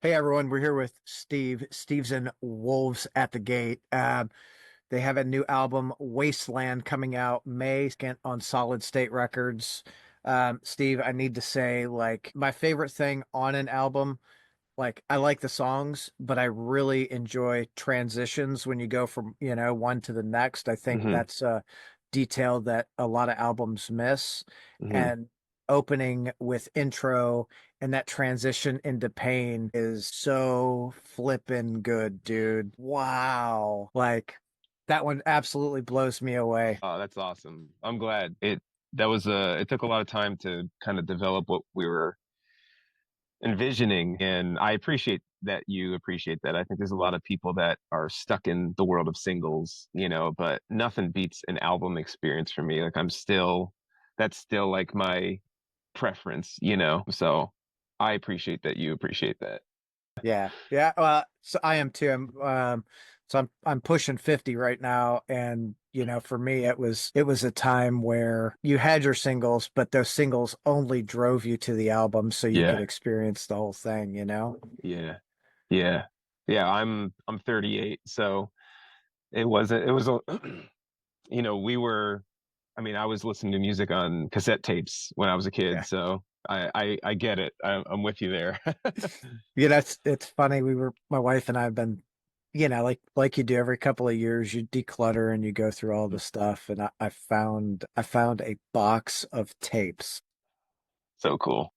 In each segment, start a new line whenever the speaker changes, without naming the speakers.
Hey everyone, we're here with Steve. Steve's in Wolves at the Gate. They have a new album, Wasteland, coming out May 2nd on Solid State Records. Steve, I need to say, like, my favorite thing on an album, like, I like the songs, but I really enjoy transitions when you go from, one to the next. I think
hmm
that's a detail that a lot of albums miss.
hmm
And opening with intro and that transition into pain is so flippin' good, dude. Wow. Like, that one absolutely blows me away.
Oh, that's awesome. I'm glad it took a lot of time to kind of develop what we were envisioning, and I appreciate that you appreciate that. I think there's a lot of people that are stuck in the world of singles, but nothing beats an album experience for me. Like that's still like my preference. So I appreciate that you appreciate that.
Yeah. Yeah. So I am too. I'm pushing 50 right now. And, for me, it was a time where you had your singles, but those singles only drove you to the album so you could
Yeah,
experience the whole thing?
yeah, yeah, yeah. I'm 38, so it was a we were, I mean, I was listening to music on cassette tapes when I was a kid,
Yeah.
so I get it. I'm with you there.
It's funny. My wife and I have been, like you do every couple of years, you declutter and you go through all the stuff. And I found a box of tapes.
So cool.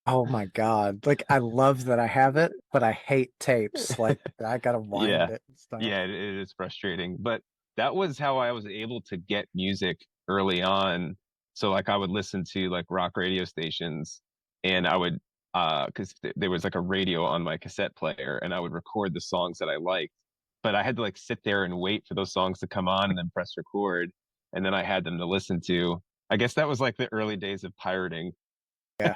Oh my God. Like I love that I have it, but I hate tapes. Like I gotta wind
Yeah.
it and stuff.
Yeah, it is frustrating, but that was how I was able to get music early on. So like I would listen to like rock radio stations, and I would because there was like a radio on my cassette player, and I would record the songs that I liked. But I had to like sit there and wait for those songs to come on and then press record, and then I had them to listen to. I guess that was like the early days of pirating.
Yeah.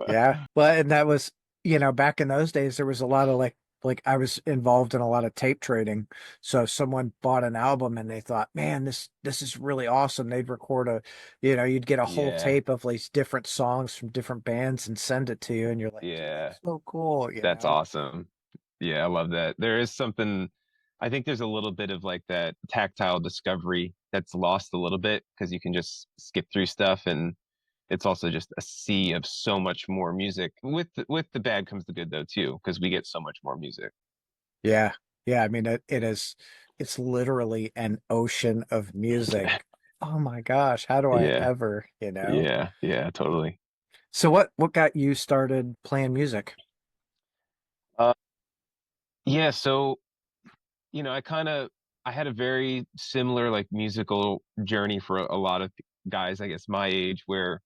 Yeah. Well, and that was, back in those days there was a lot of like I was involved in a lot of tape trading. So if someone bought an album and they thought, man, this is really awesome. They'd record you'd get a whole
Yeah,
tape of these different songs from different bands and send it to you and you're like, dude,
yeah,
that's so cool.
that's awesome. Yeah, I love that. There is something, I think there's a little bit of like that tactile discovery that's lost a little bit because you can just skip through stuff, and it's also just a sea of so much more music. With the bad comes the good though too, because we get so much more music.
Yeah. Yeah. I mean, it's literally an ocean of music. Oh my gosh. How do I
Yeah,
ever?
yeah, yeah, totally.
So what got you started playing music?
Uh, yeah, so I had a very similar like musical journey for a lot of guys, I guess my age, where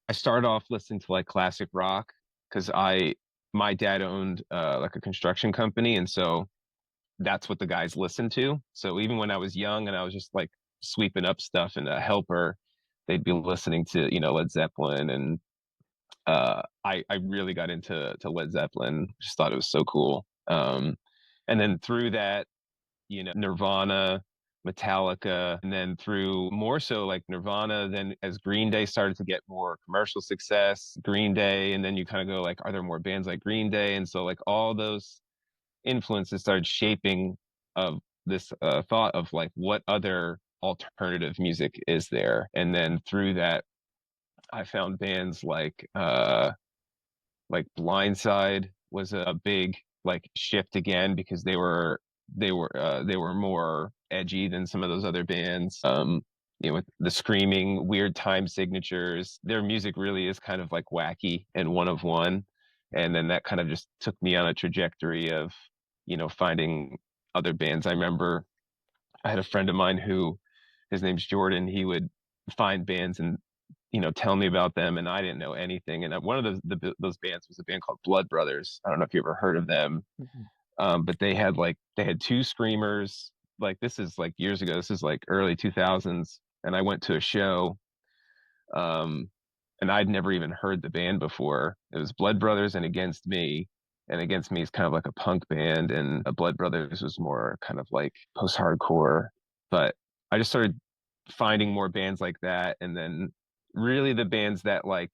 I started off listening to like classic rock because I my dad owned like a construction company, and so that's what the guys listened to. So even when I was young and I was just like sweeping up stuff and a helper, they'd be listening to Led Zeppelin, and I really got into Led Zeppelin. Just thought it was so cool. And then through that, Nirvana, Metallica, and then through more so like Nirvana, then as Green Day started to get more commercial success, Green Day, and then you kind of go like, are there more bands like Green Day? And so like all those influences started shaping of this thought of like what other alternative music is there. And then through that, I found bands like Blindside was a big like shift again because they were more edgy than some of those other bands. With the screaming weird time signatures, their music really is kind of like wacky and one of one. And then that kind of just took me on a trajectory of, finding other bands. I remember I had a friend of mine who his name's Jordan. He would find bands and tell me about them, and I didn't know anything. And one of those bands was a band called Blood Brothers. I don't know if you ever heard of them,
Mhm.
but they had two screamers. Like this is like years ago. This is like early 2000s, and I went to a show, um, and I'd never even heard the band before. It was Blood Brothers and Against Me. And Against Me is kind of like a punk band, and Blood Brothers was more kind of like post-hardcore. But I just started finding more bands like that, and then really the bands that like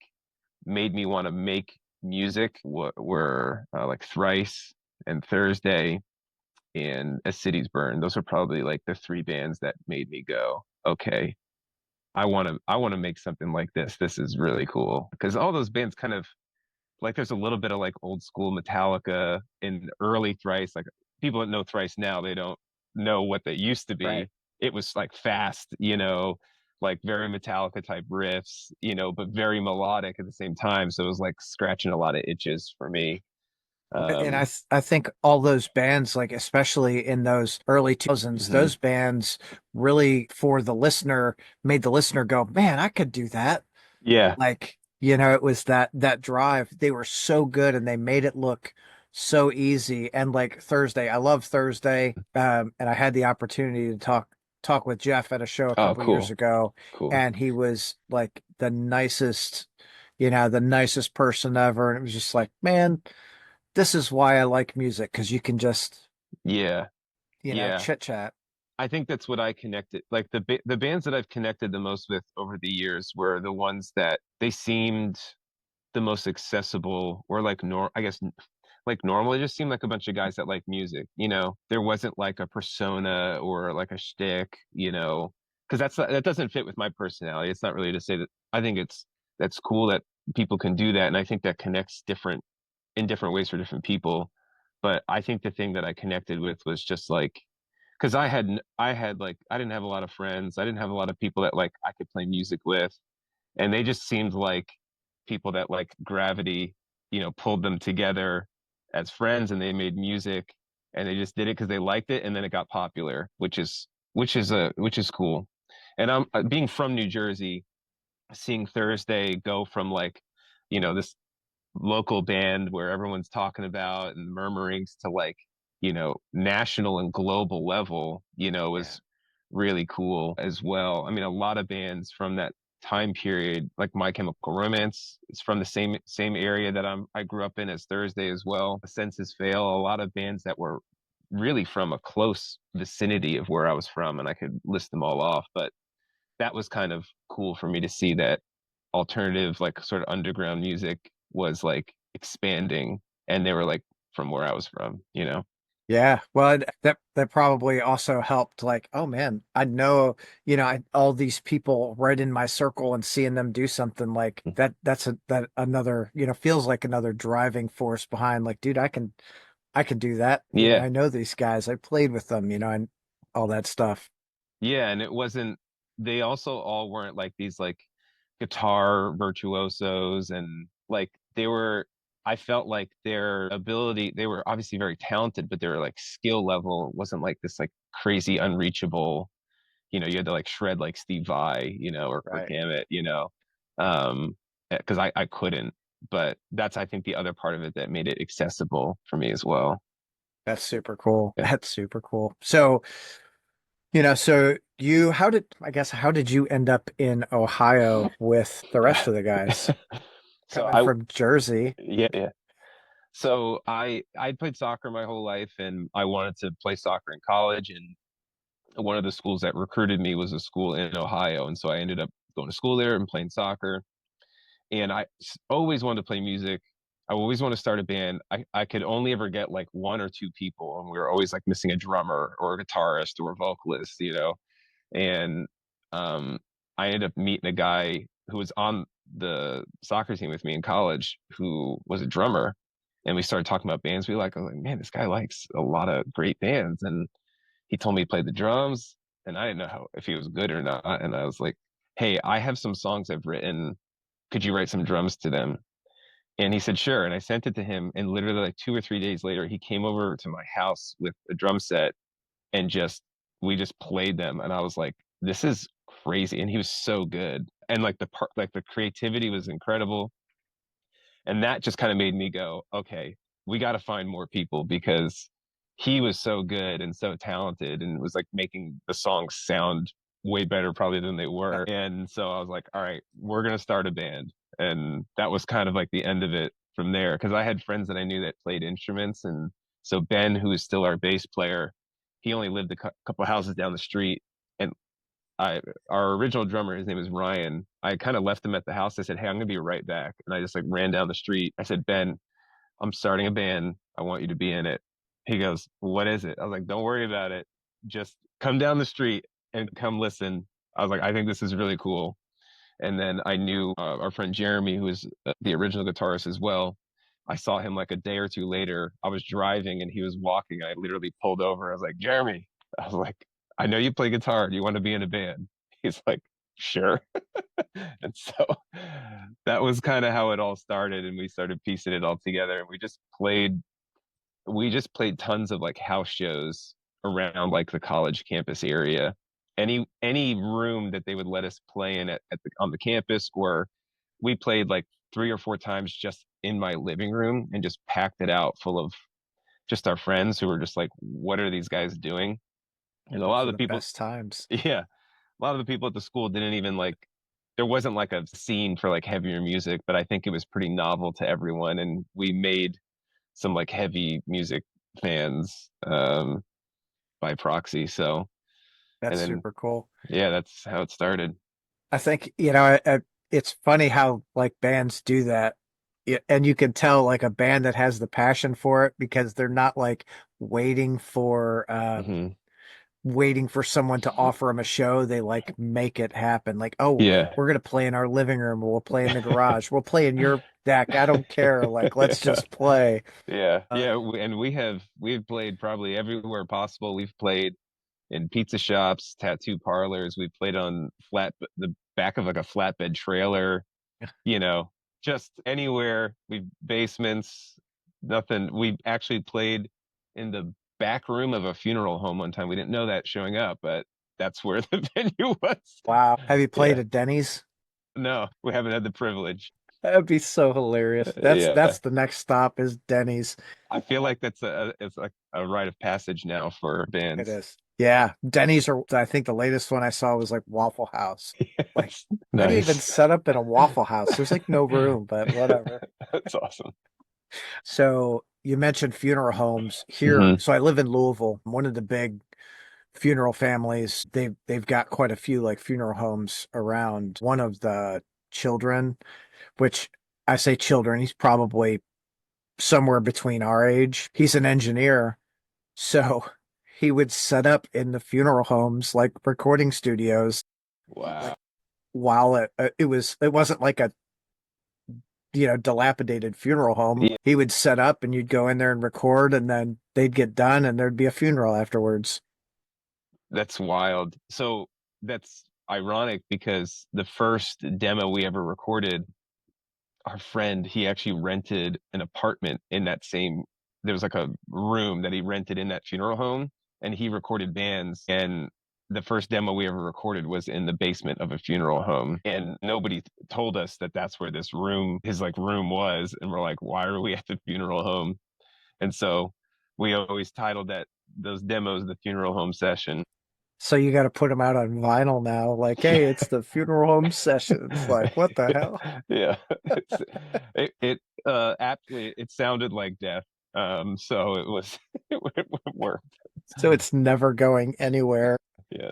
made me want to make music were like Thrice and Thursday and A City's Burn. Those are probably like the three bands that made me go, okay, I want to make something like this. This is really cool. Because all those bands kind of like there's a little bit of like old school Metallica in early Thrice. Like people that know Thrice now, they don't know what they used to
Right.
be. It was like fast, like very Metallica type riffs, but very melodic at the same time. So it was like scratching a lot of itches for me.
And
Um,
I think all those bands, like especially in those early 2000s,
mhm.
those bands really for the listener made the listener go, man, I could do that.
Yeah.
Like, it was that drive. They were so good and they made it look so easy. And like Thursday, I love Thursday. And I had the opportunity to talk with Jeff at a show a
Oh,
couple years
cool.
ago,
Cool.
and he was like the nicest person ever. And it was just like, man, this is why I like music, because you can just,
Yeah. Yeah.
chit chat.
I think that's what I connected. Like the bands that I've connected the most with over the years were the ones that they seemed the most accessible or like I guess like normal. It just seemed like a bunch of guys that like music. There wasn't like a persona or like a shtick. Because that doesn't fit with my personality. It's not really to say that I think that's cool that people can do that, and I think that connects in different ways for different people. But I think the thing that I connected with was just like because I had like I didn't have a lot of friends. I didn't have a lot of people that like I could play music with, and they just seemed like people that like gravity, pulled them together as friends, and they made music, and they just did it because they liked it, and then it got popular, which is cool. And I'm being from New Jersey, seeing Thursday go from like, this local band where everyone's talking about and murmurings to like, national and global level,
Yeah.
was really cool as well. I mean, a lot of bands from that time period, like My Chemical Romance, is from the same area that I grew up in as Thursday as well. Senses Fail, a lot of bands that were really from a close vicinity of where I was from, and I could list them all off. But that was kind of cool for me to see that alternative, like sort of underground music was like expanding, and they were like from where I was from.
Yeah, well, that probably also helped. Like, oh man, I know, all these people right in my circle, and seeing them do something like that. That another, feels like another driving force behind. Like, dude, I can do that.
Yeah.
I know these guys. I played with them, and all that stuff.
Yeah, and it wasn't they also all weren't like these like guitar virtuosos and like they were I felt like their ability they were obviously very talented, but their like skill level wasn't like this like crazy unreachable, you had to like shred like Steve Vai, or Kirk
Right.
Hammett, because I couldn't. But that's I think the other part of it that made it accessible for me as well.
That's super cool.
Yeah.
That's super cool. So, how did you end up in Ohio with the rest of the guys
So
coming
I
from Jersey?
yeah, yeah. So I played soccer my whole life, and I wanted to play soccer in college, and one of the schools that recruited me was a school in Ohio, and so I ended up going to school there and playing soccer. And always wanted to play music. I always want to start a band. I could only ever get like one or two people, and we were always like missing a drummer or a guitarist or a vocalist. And um, I ended up meeting a guy who was on the soccer team with me in college who was a drummer. And we started talking about bands we like. I was like, man, this guy likes a lot of great bands. And he told me he played the drums, and I didn't know if he was good or not. And I was like, hey, I have some songs I've written. Could you write some drums to them? And he said, sure. And I sent it to him. And literally like 2 or 3 days later, he came over to my house with a drum set and we just played them. And I was like, this is crazy. And he was so good. And like the creativity was incredible. And that just kind of made me go, okay, we got to find more people because he was so good and so talented and was like making the songs sound way better probably than they were. And so I was like, all right, we're going to start a band. And that was kind of like the end of it from there because I had friends that I knew that played instruments. And so Ben, who is still our bass player, he only lived a couple houses down the street. And I our original drummer, his name is Ryan. I kind of left him at the house. I said, "Hey, I'm gonna be right back," and I just like ran down the street. I said, "Ben, I'm starting a band. I want you to be in it." He goes, "What is it?" I was like, "Don't worry about it. Just come down the street and come listen." I was like, "I think this is really cool." And then I knew our friend Jeremy, who is the original guitarist as well. I saw him like a day or two later. I was driving and he was walking. I literally pulled over. I was like, Jeremy, I was like, I know you play guitar. Do you want to be in a band? He's like, sure. And so that was kind of how it all started. And we started piecing it all together. And we just played tons of like house shows around like the college campus area. Any room that they would let us play in on the campus, or we played like 3 or 4 times just in my living room and just packed it out full of just our friends who were just like, what are these guys doing? And a lot
Those
of
are
the
the
people,
best times.
yeah, a lot of the people at the school didn't even like, there wasn't like a scene for like heavier music, but I think it was pretty novel to everyone. And we made some like heavy music fans by proxy. So, and
That's
then
super cool.
yeah, that's how it started.
I think, it's funny how like bands do that. And you can tell like a band that has the passion for it because they're not like waiting for
Hmm.
waiting for someone to offer them a show. They like make it happen. Like, oh,
Yeah.
we're gonna play in our living room, or we'll play in the garage, we'll play in your deck. I don't care. Like, let's
Yeah.
just play.
Yeah.
Uh,
Yeah. And we've played probably everywhere possible. We've played in pizza shops, tattoo parlors. We played on the back of like a flatbed trailer, you know, just anywhere. We basements, nothing. We actually played in the back room of a funeral home one time. We didn't know that showing up, but that's where the venue was.
wow. Have you played
Yeah.
at Denny's?
No, we haven't had the privilege.
That'd be so hilarious. That's
Yeah.
the next stop is Denny's.
I feel like it's like a rite of passage now for
It
bands.
is. Yeah, Denny's are. I think the latest one I saw was like Waffle House. Like,
Yes.
how do you even
Nice.
set up in a Waffle House? There's like no room, but whatever.
That's awesome.
So you mentioned funeral homes here.
Hmm.
So I live in Louisville. One of the big funeral families. They've got quite a few like funeral homes around. One of the children, which I say children, he's probably somewhere between our age. He's an engineer. So he would set up in the funeral homes like recording studios,
Wow.
like while it wasn't like a dilapidated funeral home.
Yeah,
He would set up and you'd go in there and record and then they'd get done and there'd be a funeral afterwards.
that's wild. So that's ironic because the first demo we ever recorded, our friend, he actually rented an apartment in that same, there was like a room that he rented in that funeral home and he recorded bands. And the first demo we ever recorded was in the basement of a funeral home. And nobody told us that that's where this room, his like room was. And we're like, why are we at the funeral home? And so we always titled those demos the funeral home session.
So you got to put them out on vinyl now. Like, hey, it's the funeral home session. It's like, what the hell?
Yeah. It aptly it sounded like death. So it was it worked.
So it's never going anywhere.
Yeah,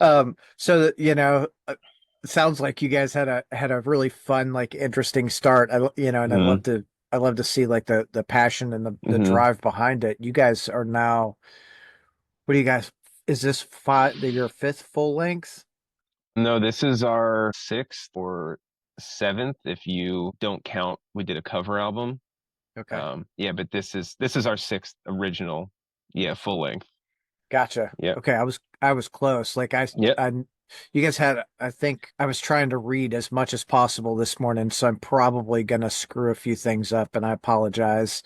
no.
So that, it sounds like you guys had a really fun, like interesting start. And
Hmm.
I love to see like the passion and the
Hmm.
drive behind it. You guys are now, what do you guys, is this your fifth full length?
No, this is our sixth or seventh if you don't count we did a cover album.
Okay.
Yeah, but this is our sixth original, yeah, full length.
Gotcha.
Yeah.
Okay, I was close. Like
Yep.
you guys had, I think I was trying to read as much as possible this morning, so I'm probably gonna screw a few things up, and I apologize.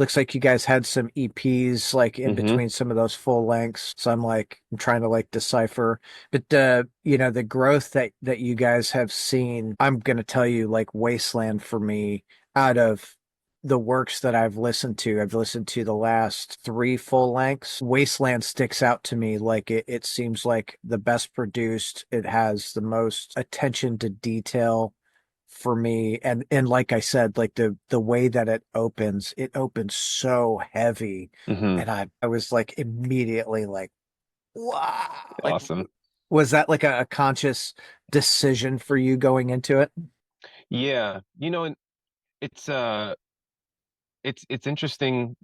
Looks like you guys had some EPs like in
Hmm.
between some of those full lengths, so I'm trying to like decipher. But the growth that you guys have seen, I'm gonna tell you, like Wasteland for me, out of the works that I've listened to the last three full lengths. Wasteland sticks out to me like it seems like the best produced. It has the most attention to detail for me. And like I said, like the way that it opens so heavy.
Hmm.
And I was like immediately like, Wow. Like,
Awesome.
was that like a conscious decision for you going into it?
Yeah, and it's uh it's interesting,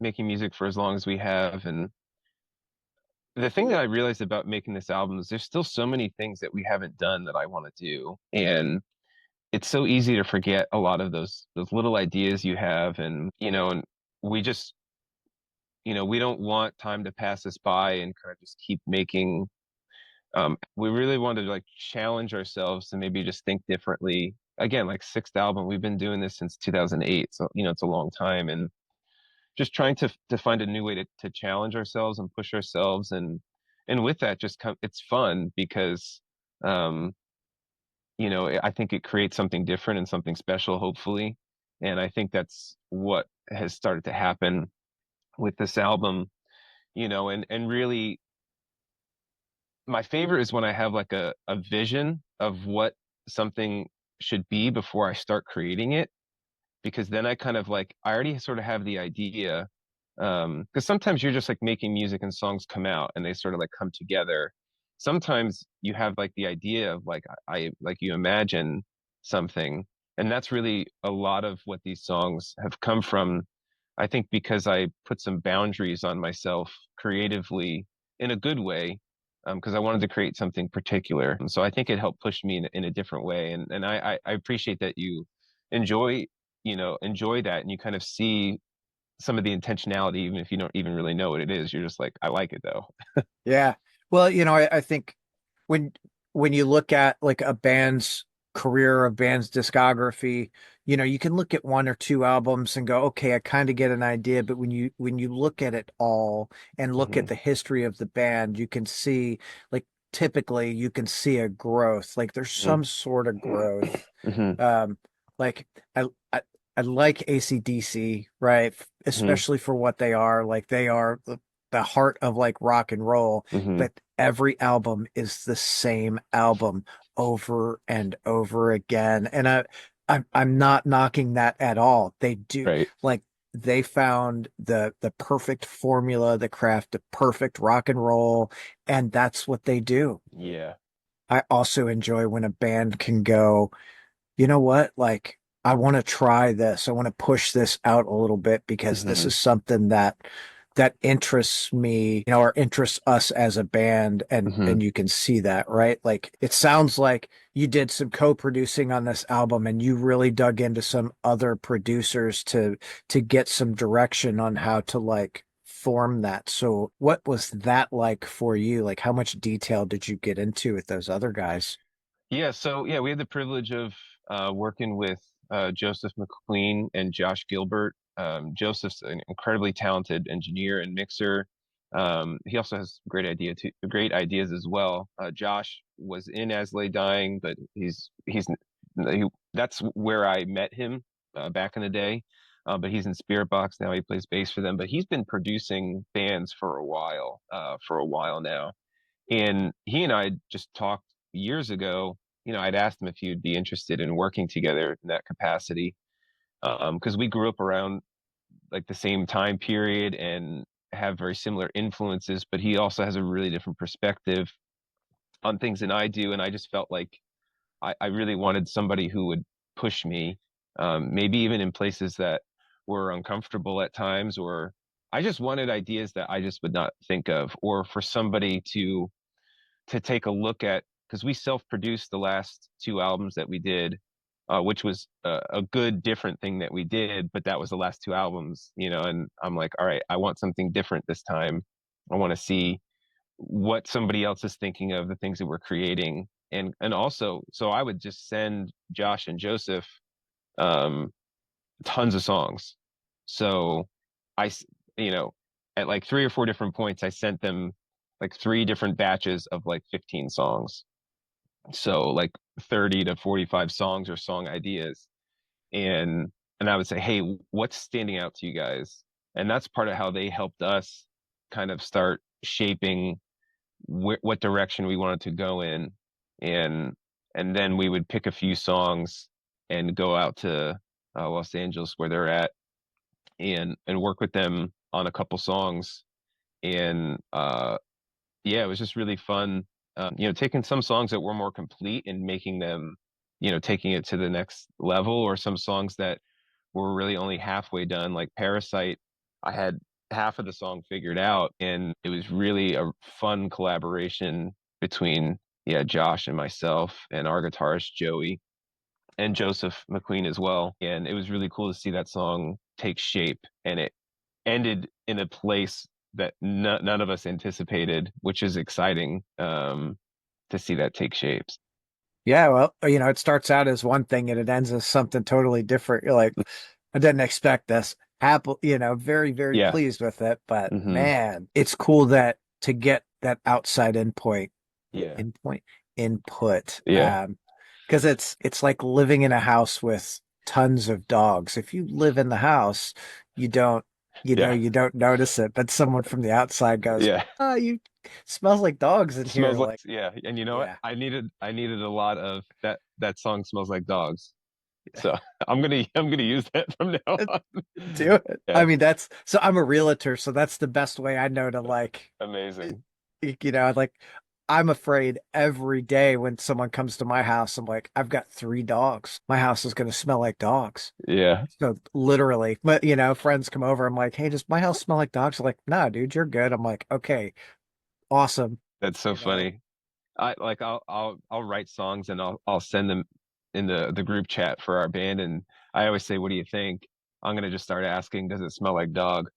making music for as long as we have. And the thing that I realized about making this album is there's still so many things that we haven't done that I want to do. And it's so easy to forget a lot of those little ideas you have. And we just, we don't want time to pass us by and kind of just keep making. We really wanted to like challenge ourselves to maybe just think differently. Again, like sixth album, we've been doing this since 2008, so it's a long time. And just trying to find a new way to challenge ourselves and push ourselves. And with that just come it's fun because um I think it creates something different and something special, hopefully. And I think that's what has started to happen with this album. And really my favorite is when I have like a vision of what something should be before I start creating it, because then I kind of like I already sort of have the idea. Because sometimes you're just like making music and songs come out and they sort of like come together. Sometimes you have like the idea of like I like you imagine something, and that's really a lot of what these songs have come from. I think because I put some boundaries on myself creatively in a good way, because I wanted to create something particular. And so I think it helped push me in a different way. And I appreciate that you enjoy enjoy that, and you kind of see some of the intentionality, even if you don't even really know what it is. You're just like, I like it though.
Yeah. Well, I think when when you look at like a band's career, a band's discography, you can look at one or two albums and go, okay, I kind of get an idea. But when you look at it all and look at
Hmm.
the history of the band, you can see like typically you can see a growth. Like there's
Hmm.
some sort of growth.
Hmm.
Um, like I I like AC/DC, right?
Hmm.
Especially for what they are. Like they are the heart of like rock and roll,
Hmm.
but every album is the same album over and over again. And I'm not knocking that at all. They do
Right.
like they found the perfect formula, the craft of perfect rock and roll, and that's what they do.
Yeah.
I also enjoy when a band can go, you know what? Like, I want to try this. I want to push this out a little bit because this
Hmm.
is something that interests me, or interests us as a band,
Hmm.
and you can see that, right? Like, it sounds like you did some co-producing on this album and you really dug into some other producers to get some direction on how to like form that. So, what was that like for you? Like, how much detail did you get into with those other guys?
Yeah. So yeah, we had the privilege of working with Joseph McQueen and Josh Gilbert. Joseph's an incredibly talented engineer and mixer. He also has great ideas as well. Josh was in As Lay Dying, but that's where I met him back in the day. But he's in Spirit Box now. He plays bass for them, but he's been producing bands for a while now. And he and I just talked years ago. I'd asked him if he would be interested in working together in that capacity, because we grew up around like the same time period and have very similar influences. But he also has a really different perspective on things than I do, and I just felt like I really wanted somebody who would push me, maybe even in places that were uncomfortable at times, or I just wanted ideas that I just would not think of, or for somebody to take a look at, because we self-produced the last two albums that we did, which was a good different thing that we did, but that was the last two albums, and I'm like, all right, I want something different this time. I want to see what somebody else is thinking of the things that we're creating. And also, so I would just send Josh and Joseph um tons of songs. So I, at like three or four different points, I sent them like three different batches of like 15 songs. So like 30 to 45 songs or song ideas. And and I would say, hey, what's standing out to you guys? And that's part of how they helped us kind of start shaping what direction we wanted to go in. And and then we would pick a few songs and go out to Los Angeles where they're at, and work with them on a couple songs. And yeah, it was just really fun. Taking some songs that were more complete and making them, taking it to the next level, or some songs that were really only halfway done, like Parasite. I had half of the song figured out, and it was really a fun collaboration between, yeah, Josh and myself and our guitarist Joey and Joseph McQueen as well. And it was really cool to see that song take shape, and it ended in a place that none of us anticipated, which is exciting, to see that take shapes.
Yeah, well, it starts out as one thing and it ends as something totally different. You're like, I didn't expect this. Happy, very, very
Yeah.
pleased with it. But
Hmm.
man, it's cool that to get that outside
Yeah.
endpoint input.
Yeah.
Because it's like living in a house with tons of dogs. If you live in the house, you don't,
Yeah.
you don't notice it, but someone from the outside goes,
Yeah.
"Oh, you smells like dogs in here."
Smells like,
Like,
yeah. And you know what?
yeah,
I needed a lot of that. That song smells like dogs. So I'm gonna use that from now on.
do it.
Yeah.
I mean, that's so I'm a realtor, so that's the best way I know to like,
Amazing.
like I'm afraid every day when someone comes to my house, I'm like, I've got three dogs. My house is going to smell like dogs.
Yeah.
So literally, but friends come over. I'm like, hey, does my house smell like dogs? They're like, nah, dude, you're good. I'm like, okay, awesome.
That's so
You know,
funny. I'll write songs and I'll send them in the group chat for our band, and I always say, "What do you think?" I'm gonna just start asking, "Does it smell like dog?"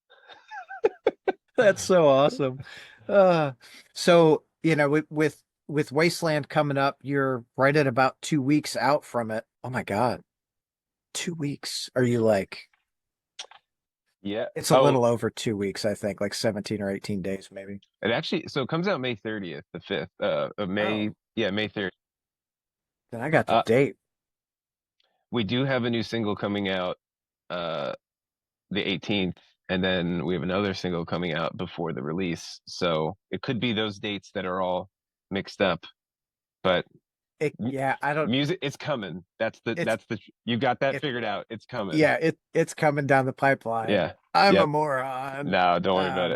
that's so awesome. Uh, so with Wasteland coming up, you're right at about 2 weeks out from it. Oh my God, 2 weeks. Are you like?
Yeah.
It's a
Oh,
little over 2 weeks, I think, like 17 or 18 days, maybe.
it comes out May 30th, the 5th, of May.
Oh,
Yeah, May 30th.
then I got the
Uh,
date.
we do have a new single coming out, uh, the 18th, and then we have another single coming out before the release. So it could be those dates that are all mixed up, but
Yeah, I don't.
music, it's coming.
It's
That's the you got that
it.
figured out. It's coming.
Yeah, it's coming down the pipeline.
Yeah.
I'm a
Yep.
moron.
No, don't worry about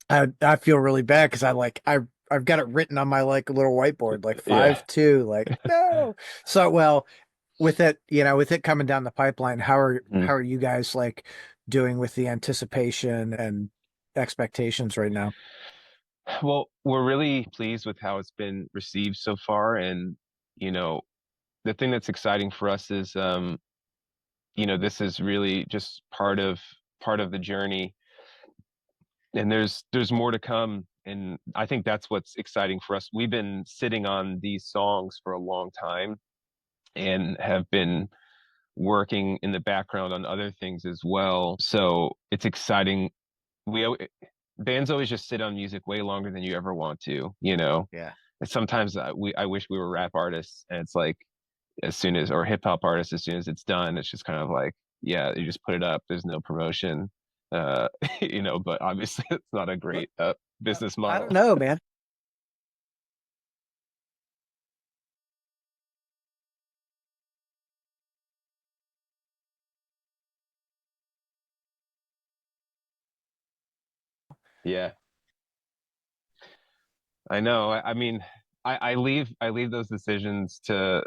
Um,
it.
I feel really bad because I've got it written on my like little whiteboard like
Yeah.
5-2. Like no. So well, with it coming down the pipeline,
Mhm.
how are you guys like doing with the anticipation and expectations right now?
Well, we're really pleased with how it's been received so far. And, you know, the thing that's exciting for us is, this is really just part of the journey, and there's more to come. And I think that's what's exciting for us. We've been sitting on these songs for a long time and have been working in the background on other things as well. So it's exciting. We Bands always just sit on music way longer than you ever want to.
Yeah.
And sometimes I wish we were rap artists, and it's like, as soon as, or hip hop artists, as soon as it's done, it's just kind of like, yeah, you just put it up. There's no promotion, uh, but obviously it's not a
Well,
great business
I don't
model.
know, man.
Yeah, I know. I mean, I leave those decisions to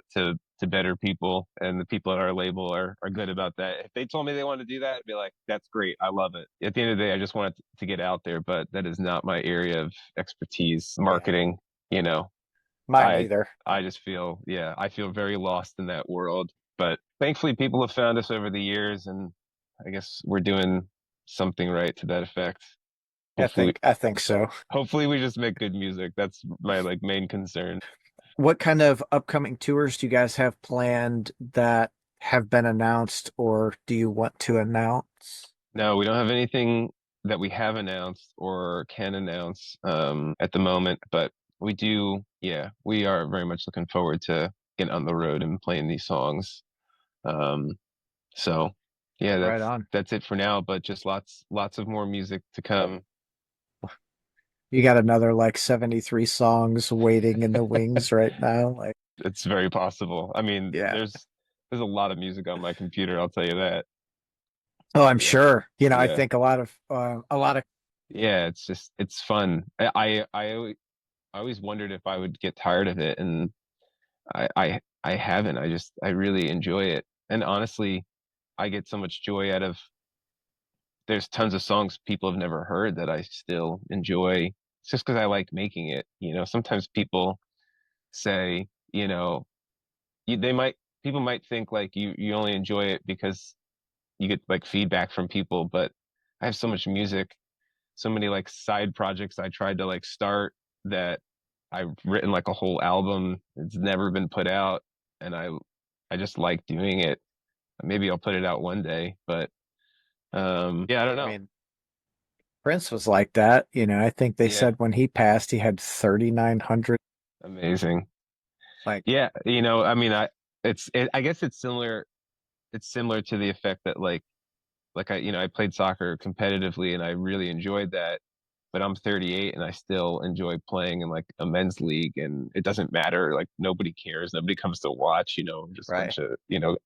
better people, and the people at our label are good about that. If they told me they want to do that, I'd be like, that's great. I love it. At the end of the day, I just want it to get out there, but that is not my area of expertise,
Yeah,
marketing, you know.
mine
I
either.
I just feel, yeah, I feel very lost in that world. But thankfully people have found us over the years, and I guess we're doing something right to that effect. Hopefully
I think so.
hopefully we just make good music. That's my like main concern.
What kind of upcoming tours do you guys have planned that have been announced, or do you want to announce?
No, we don't have anything that we have announced or can announce at the moment, but we do, yeah, we are very much looking forward to getting on the road and playing these songs. Um, So yeah,
Right
that's
on.
that's it for now, but just lots of more music to come.
You got another like 73 songs waiting in the wings right now. Like,
It's very possible. I mean,
yeah.
there's a lot of music on my computer, I'll tell you that.
Oh, I'm
Yeah.
sure. I
Yeah.
think a lot of
Yeah, it's just it's fun. I always wondered if I would get tired of it, and I haven't. I really enjoy it. And honestly, I get so much joy out of there's tons of songs people have never heard that I still enjoy. It's just because I like making it. Sometimes people say, they might people might think like you only enjoy it because you get like feedback from people, but I have so much music, so many like side projects I tried to like start that I've written like a whole album. It's never been put out, and I just like doing it. Maybe I'll put it out one day, but yeah, I don't
I
know.
mean, Prince was like that. I think they
Yeah,
said when he passed, he had 3,900.
amazing.
Like,
Yeah, I mean, I guess it's similar to the effect that I played soccer competitively and I really enjoyed that, but I'm 38 and I still enjoy playing in like a men's league, and it doesn't matter, like nobody cares, nobody comes to watch, just a
right.
bunch of,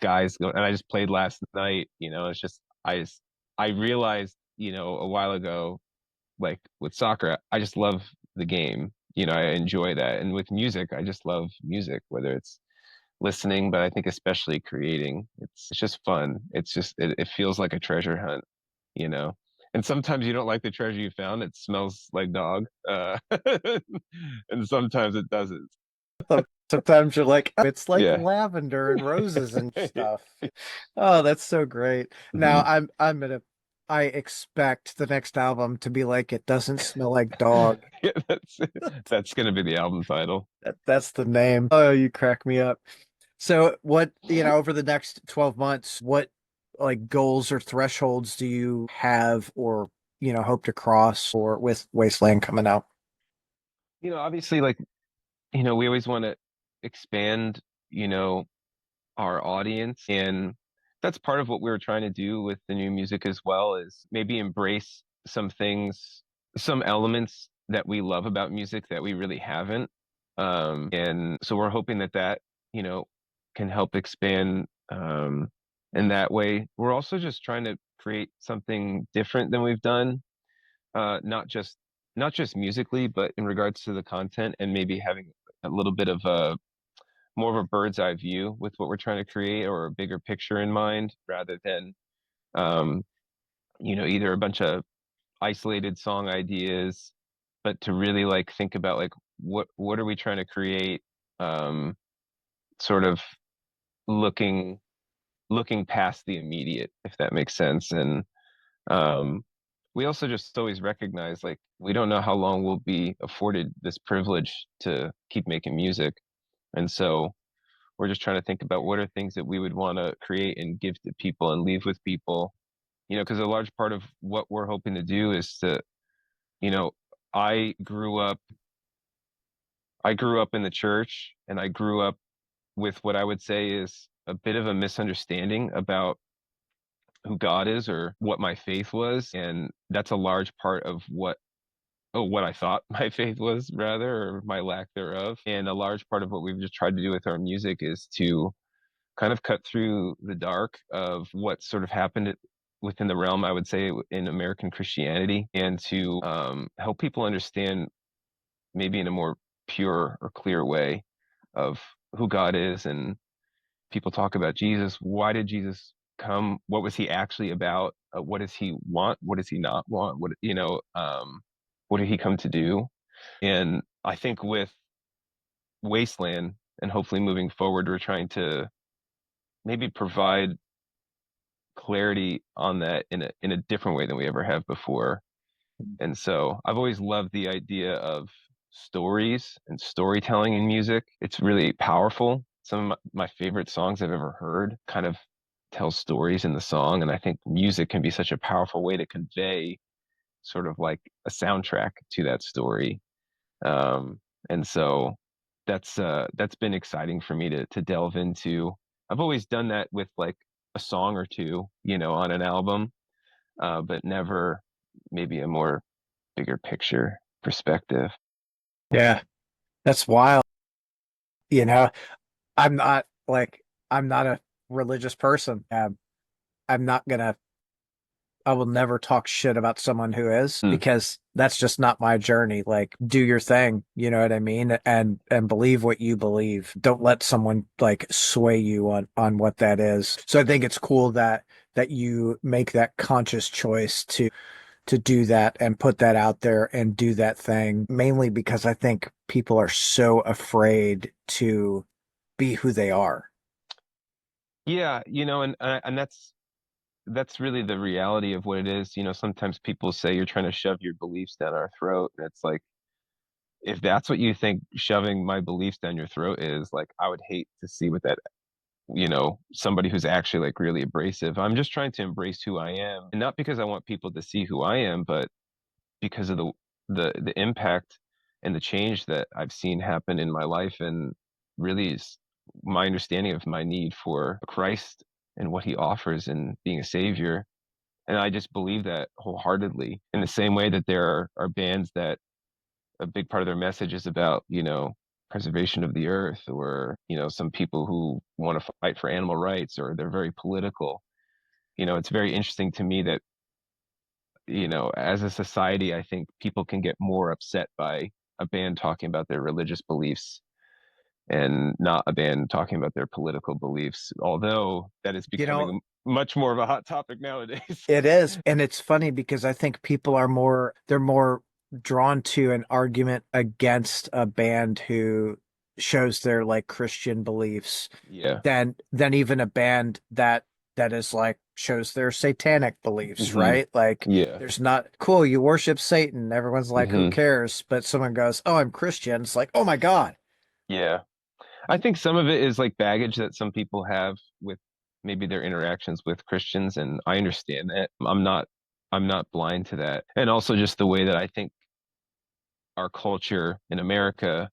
guys go, and I just played last night, it's just I realized, a while ago, like with soccer, I just love the game. I enjoy that. And with music, I just love music, whether it's listening, but I think especially creating. It's just fun. It feels like a treasure hunt, you know. And sometimes you don't like the treasure you found. It smells like dog. And sometimes it doesn't.
Sometimes you're like, "Oh, it's like
Yeah.
lavender and roses and stuff." Oh, that's so great. Now
Mhm.
I expect the next album to be like It Doesn't Smell Like Dog.
Yeah, that's gonna be the album title.
That's the name. Oh, you crack me up. So what, over the next 12 months, what like goals or thresholds do you have or, hope to cross or with Wasteland coming out?
Obviously, like, we always want to expand, you know, our audience. And that's part of what we were trying to do with the new music as well, is maybe embrace some things, some elements that we love about music that we really haven't. And so we're hoping that, you know, can help expand in that way. We're also just trying to create something different than we've done, not just musically, but in regards to the content, and maybe having a little bit of a more of a bird's eye view with what we're trying to create, or a bigger picture in mind, rather than um, either a bunch of isolated song ideas, but to really like think about like what are we trying to create, um, sort of looking looking past the immediate, if that makes sense. And um, we also just always recognize like we don't know how long we'll be afforded this privilege to keep making music, and so we're just trying to think about what are things that we would want to create and give to people and leave with people. Because a large part of what we're hoping to do is to, you know, I grew up I grew up in the church, and I grew up with what I would say is a bit of a misunderstanding about who God is or what my faith was. And that's a large part of what I thought my faith was, rather, or my lack thereof. And a large part of what we've just tried to do with our music is to kind of cut through the dark of what sort of happened within the realm, I would say, in American Christianity, and to help people understand maybe in a more pure or clear way of who God is. And people talk about Jesus. Why did Jesus come? What was he actually about? What does he want? What does he not want? What did he come to do? And I think with Wasteland, and hopefully moving forward, we're trying to maybe provide clarity on that in a different way than we ever have before. And so I've always loved the idea of stories and storytelling in music. It's really powerful. Some of my favorite songs I've ever heard kind of tell stories in the song, and I think music can be such a powerful way to convey sort of like a soundtrack to that story. Um, and so that's been exciting for me to delve into. I've always done that with like a song or two, on an album, but never maybe a more bigger picture perspective.
Yeah, that's wild. You know, I'm not like I'm not a religious person. I'm not gonna I will never talk shit about someone who is,
Hmm.
because that's just not my journey. Like, do your thing, you know what I mean? And believe what you believe. Don't let someone like sway you on what that is. So I think it's cool that you make that conscious choice to do that and put that out there and do that thing, mainly because I think people are so afraid to be who they are.
Yeah, and that's really the reality of what it is. Sometimes people say you're trying to shove your beliefs down our throat, and it's like, if that's what you think shoving my beliefs down your throat is, like, I would hate to see what that, somebody who's actually like really abrasive. I'm just trying to embrace who I am, and not because I want people to see who I am, but because of the impact and the change that I've seen happen in my life, and really is my understanding of my need for Christ and what he offers and being a savior. And I just believe that wholeheartedly, in the same way that there are bands that a big part of their message is about, preservation of the earth, or, some people who want to fight for animal rights, or they're very political. It's very interesting to me that, as a society, I think people can get more upset by a band talking about their religious beliefs and not a band talking about their political beliefs, although that is
You know,
becoming much more of a hot topic nowadays.
it is. And it's funny because I think people are they're more drawn to an argument against a band who shows their like Christian beliefs
Yeah.
than even a band that is like shows their satanic beliefs,
Hmm.
right? Like
Yeah.
there's not cool, you worship Satan. Everyone's like, who
Hmm.
cares? But someone goes, oh, I'm Christian. It's like, oh my God.
Yeah. I think some of it is like baggage that some people have with maybe their interactions with Christians, and I understand that. I'm not blind to that. And also just the way that I think our culture in America,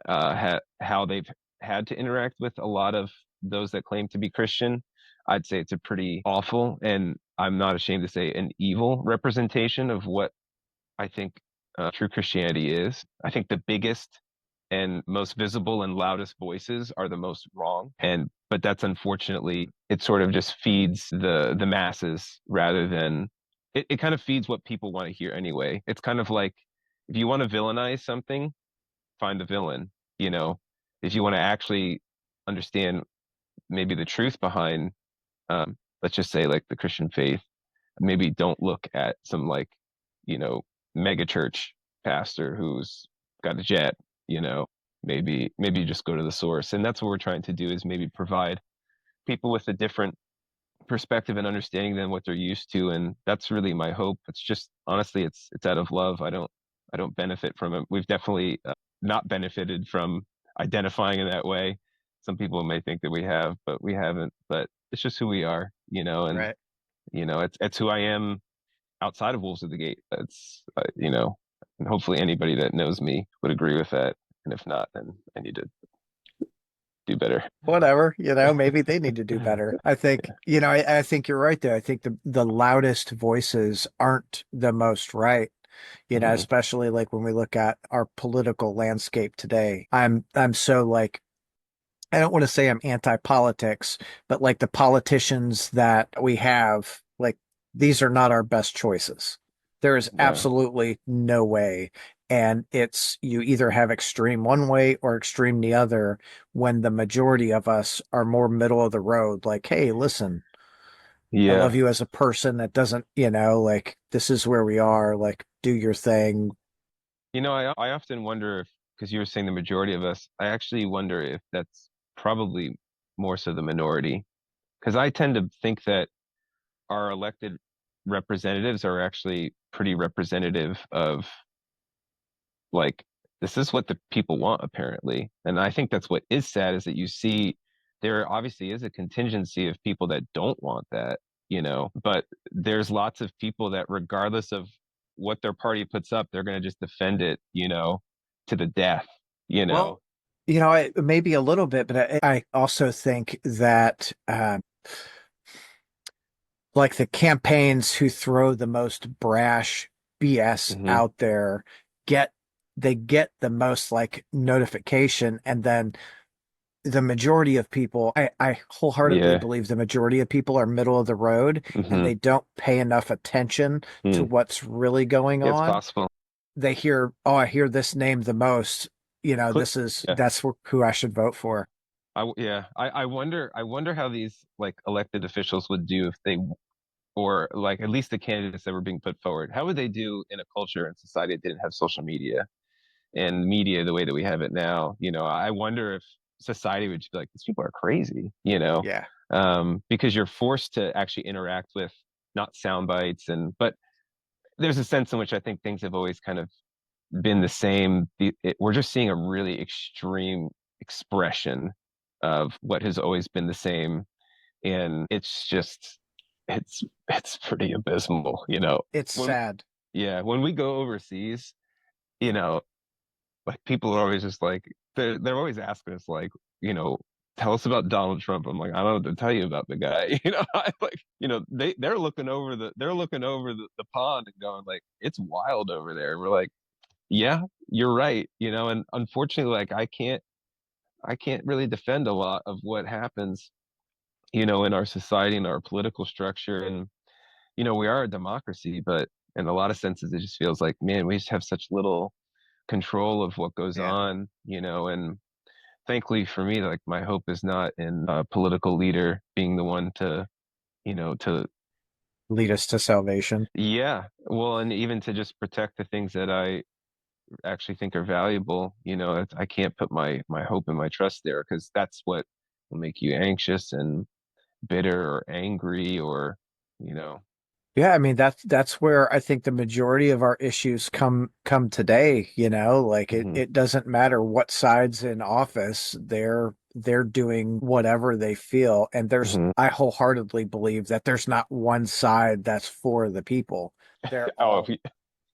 how they've had to interact with a lot of those that claim to be Christian. I'd say it's a pretty awful, and I'm not ashamed to say, an evil representation of what I think true Christianity is. I think the biggest and most visible and loudest voices are the most wrong. But that's, unfortunately, it sort of just feeds the masses, rather than it kind of feeds what people want to hear anyway. It's kind of like, if you want to villainize something, find the villain, you know. If you want to actually understand maybe the truth behind, let's just say, like, the Christian faith, maybe don't look at some, like, you know, mega church pastor who's got a jet, you know. Maybe just go to the source. And that's what we're trying to do, is maybe provide people with a different perspective and understanding than what they're used to. And that's really my hope. It's just, honestly, it's out of love. I don't benefit from it. We've definitely not benefited from identifying in that way. Some people may think that we have, but we haven't. But it's just who we are, and
Right.
it's who I am outside of Wolves of the Gate. That's and hopefully anybody that knows me would agree with that. And if not, then I need to do better.
Whatever, maybe they need to do better. I think, I think you're right there. I think the loudest voices aren't the most right,
Mhm.
especially like when we look at our political landscape today. I'm so like, I don't want to say I'm anti-politics, but like the politicians that we have, like these are not our best choices. There is
No.
absolutely no way. And it's you either have extreme one way or extreme the other, when the majority of us are more middle of the road. Like, hey, listen, I love
Yeah.
you as a person. That doesn't, like this is where we are. Like, do your thing.
I often wonder if, because you were saying the majority of us, I actually wonder if that's probably more so the minority. Because I tend to think that our elected representatives are actually pretty representative of, like, this is what the people want, apparently. And I think that's what is sad, is that you see there obviously is a contingency of people that don't want that, but there's lots of people that, regardless of what their party puts up, they're going to just defend it, to the death, you know.
Well, maybe a little bit, but I also think that like the campaigns who throw the most brash BS
Hmm.
out there get they get the most like notification, and then the majority of people, I wholeheartedly
Yeah.
believe the majority of people are middle of the road and
Hmm.
they don't pay enough attention to
Mm.
what's really going
Yeah, it's
on.
possible.
They hear, oh, I hear this name the most.
Cl- Yeah.
That's who I should vote for.
Yeah. I wonder how these like elected officials would do if they, or like at least the candidates that were being put forward, how would they do in a culture and society that didn't have social media and media the way that we have it now? I wonder if society would just be like, these people are crazy,
Yeah.
because you're forced to actually interact with not sound bites but there's a sense in which I think things have always kind of been the same. We're just seeing a really extreme expression of what has always been the same, and it's pretty abysmal.
It's
When
sad.
Yeah, when we go overseas, you know, like people are always just like they're always asking us like, you know, tell us about Donald Trump. I'm like, I don't know what to tell you about the guy. I like, they're looking over the pond and going like, it's wild over there. We're like, yeah, you're right. And unfortunately, like I can't really defend a lot of what happens, in our society and our political structure. And, we are a democracy, but in a lot of senses, it just feels like, man, we just have such little control of what goes
Yeah.
on, and thankfully for me, like my hope is not in a political leader being the one to, to,
Lead us to salvation.
yeah, well, and even to just protect the things that I actually think are valuable. I can't put my hope and my trust there because that's what will make you anxious and bitter or angry or, you know.
Yeah, I mean that's where I think the majority of our issues come today, like
Hmm.
it doesn't matter what side's in office, they're doing whatever they feel. And
Hmm.
I wholeheartedly believe that there's not one side that's for the people. They're
Oh,
all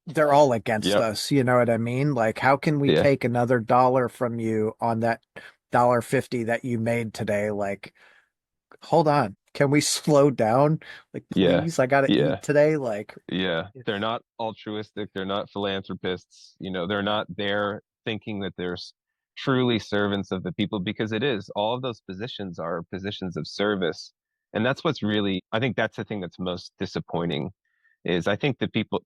they're all against
yep.
us, you know what I mean? Like how can we
Yeah.
take another dollar from you on that $1.50 that you made today? Like hold on. Can we slow down? Like,
Yeah.
please, I gotta eat
Yeah.
today. Like,
Yeah. They're
it's
not altruistic. They're not philanthropists. They're
no,
not there thinking that they're truly servants of the people because it is. All of those positions are positions of service. And that's what's really, I think that's the thing that's most disappointing is I think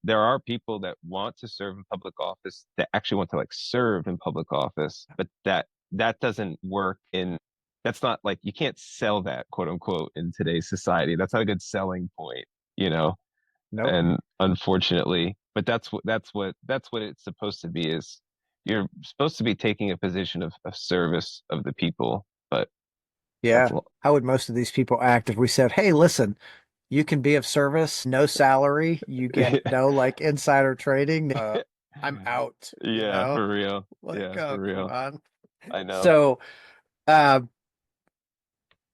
there are people that want to serve in public office that actually want to like serve in public office, but that doesn't work that's not like you can't sell that quote unquote in today's society. That's not a good selling point, you know?
nope.
And unfortunately, but that's what it's supposed to be is you're supposed to be taking a position of service of the people, but that's
Yeah. How would most of these people act if we said, "Hey, listen, you can be of service, no salary, you get no like insider trading. I'm out,"
yeah, for real.
Like,
Yeah,
oh,
for
come
real.
on.
I know.
So, uh,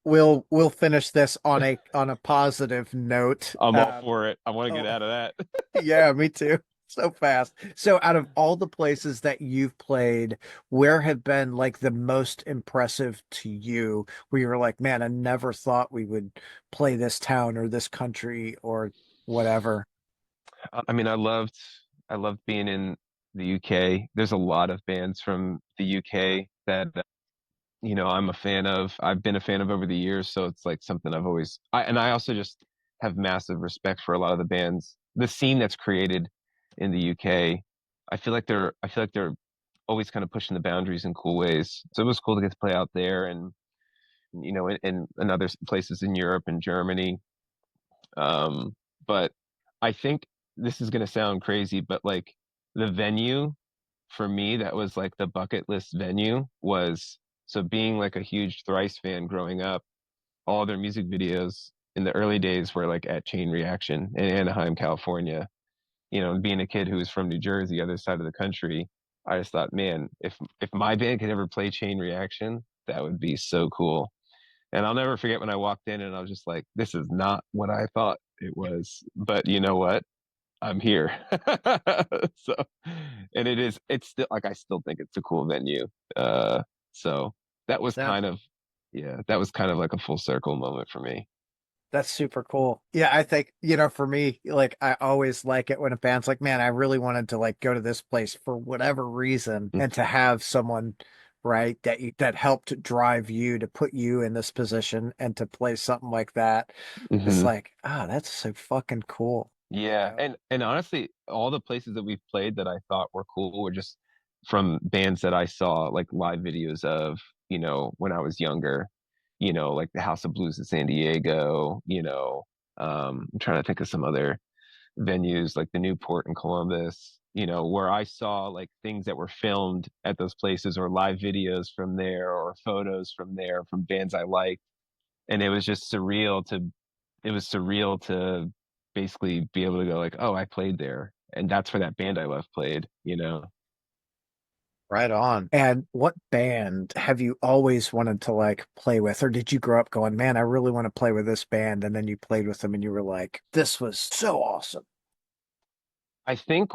we'll finish this on a positive note.
I'm all for it. I want to get
Oh,
out of that.
yeah, me too. So fast. So out of all the places that you've played, where have been like the most impressive to you where you were like, man, I never thought we would play this town or this country or whatever.
I mean, I loved being in the UK. There's a lot of bands from the UK that I'm a fan of. I've been a fan of over the years, so it's like something I also just have massive respect for a lot of the bands. The scene that's created in the UK, I feel like they're always kind of pushing the boundaries in cool ways. So it was cool to get to play out there and in other places in Europe and Germany. But I think this is gonna sound crazy, but like the venue for me that was like the bucket list venue was so being like a huge Thrice fan growing up, all their music videos in the early days were like at Chain Reaction in Anaheim, California. And being a kid who was from New Jersey, other side of the country, I just thought, man, if my band could ever play Chain Reaction, that would be so cool. And I'll never forget when I walked in and I was just like, this is not what I thought it was. But you know what? I'm here. So, and it's still like, I still think it's a cool venue. So that was
That
kind of, yeah, that was kind of like a full circle moment for me.
that's super cool. Yeah, I think, for me, like I always like it when a band's like, man, I really wanted to like go to this place for whatever reason
Mm.
and to have someone right? That helped drive you to put you in this position and to play something like that. It's
Hmm.
like, that's so fucking cool. You
Yeah,
know?
and honestly, all the places that we've played that I thought were cool were just from bands that I saw like live videos of, when I was younger, like the House of Blues in San Diego, I'm trying to think of some other venues like the Newport in Columbus, where I saw like things that were filmed at those places or live videos from there or photos from there from bands I liked. And it was surreal to basically be able to go like, oh, I played there. And that's where that band I love played.
Right on. And what band have you always wanted to like play with? Or did you grow up going, man, I really want to play with this band? And then you played with them and you were like, this was so awesome.
I think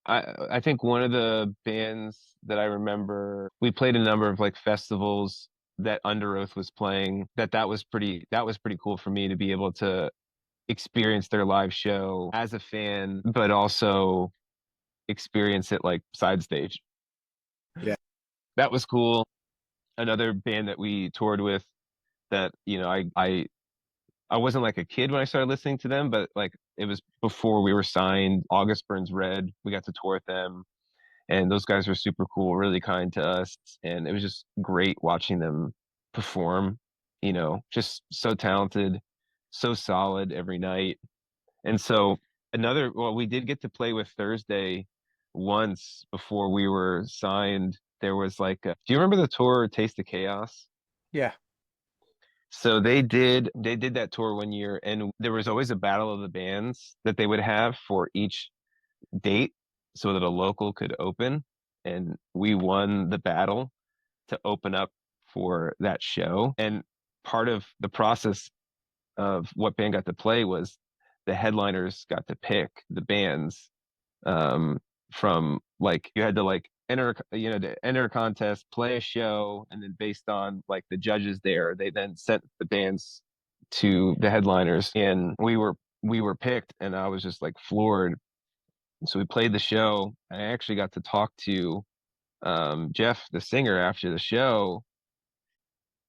I think one of the bands that I remember, we played a number of like festivals that Under Oath was playing. That was pretty cool for me to be able to experience their live show as a fan, but also experience it like side stage.
Yeah.
That was cool. Another band that we toured with that, I wasn't like a kid when I started listening to them, but like it was before we were signed. August Burns Red, we got to tour with them, and those guys were super cool, really kind to us, and it was just great watching them perform. Just so talented, so solid every night. And so well, we did get to play with Thursday once before we were signed. There was like, do you remember the tour Taste of Chaos?
Yeah.
So they did that tour one year, and there was always a battle of the bands that they would have for each date so that a local could open. And we won the battle to open up for that show. And part of the process of what band got to play was the headliners got to pick the bands, um, from like you had to like enter a contest, play a show, and then based on like the judges there, they then sent the bands to the headliners, and we were picked, and I was just like floored. So we played the show, and I actually got to talk to Jeff, the singer, after the show.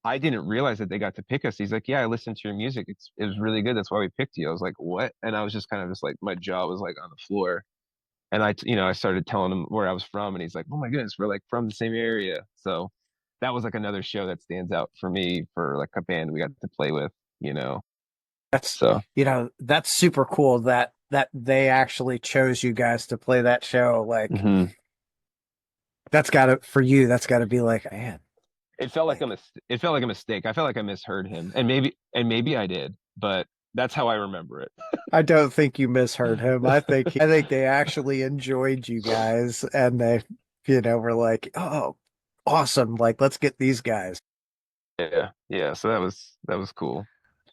I didn't realize that they got to pick us. He's like, "Yeah, I listened to your music. It was really good. That's why we picked you." I was like, "What?" And I was just kind of just like my jaw was like on the floor. And I started telling him where I was from, and he's like, "Oh my goodness, we're like from the same area." So that was like another show that stands out for me for like a band we got to play with.
That's,
So
that's super cool that they actually chose you guys to play that show. Like
mhm.
that's gotta for you, that's gotta be like, man, like
It felt like a mistake. I felt like I misheard him, and maybe I did, but that's how I remember it.
I don't think you misheard him. I think they actually enjoyed you guys and they, were like, oh, awesome. Like, let's get these guys.
Yeah, yeah. So that was cool.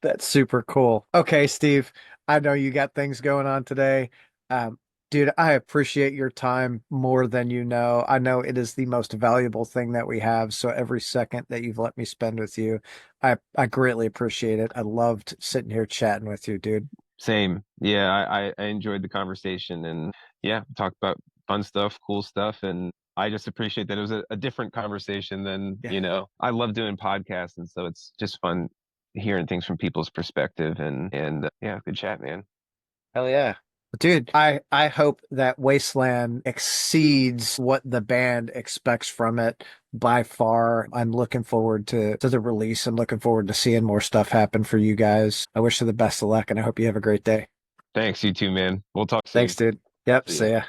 That's super cool. Okay, Steve, I know you got things going on today. Um, dude, I appreciate your time more than you know. I know it is the most valuable thing that we have. So every second that you've let me spend with you, I greatly appreciate it. I loved sitting here chatting with you, dude.
Same. Yeah, I enjoyed the conversation, and yeah, talked about fun stuff, cool stuff, and I just appreciate that it was a different conversation than,
Yeah.
I love doing podcasts, and so it's just fun hearing things from people's perspective, and yeah, good chat, man.
Hell yeah. Dude, I hope that Wasteland exceeds what the band expects from it by far. I'm looking forward to the release. I'm looking forward to seeing more stuff happen for you guys. I wish you the best of luck and I hope you have a great day.
Thanks, you too, man. We'll talk
Thanks,
soon.
dude. Yep,
See ya.
see ya.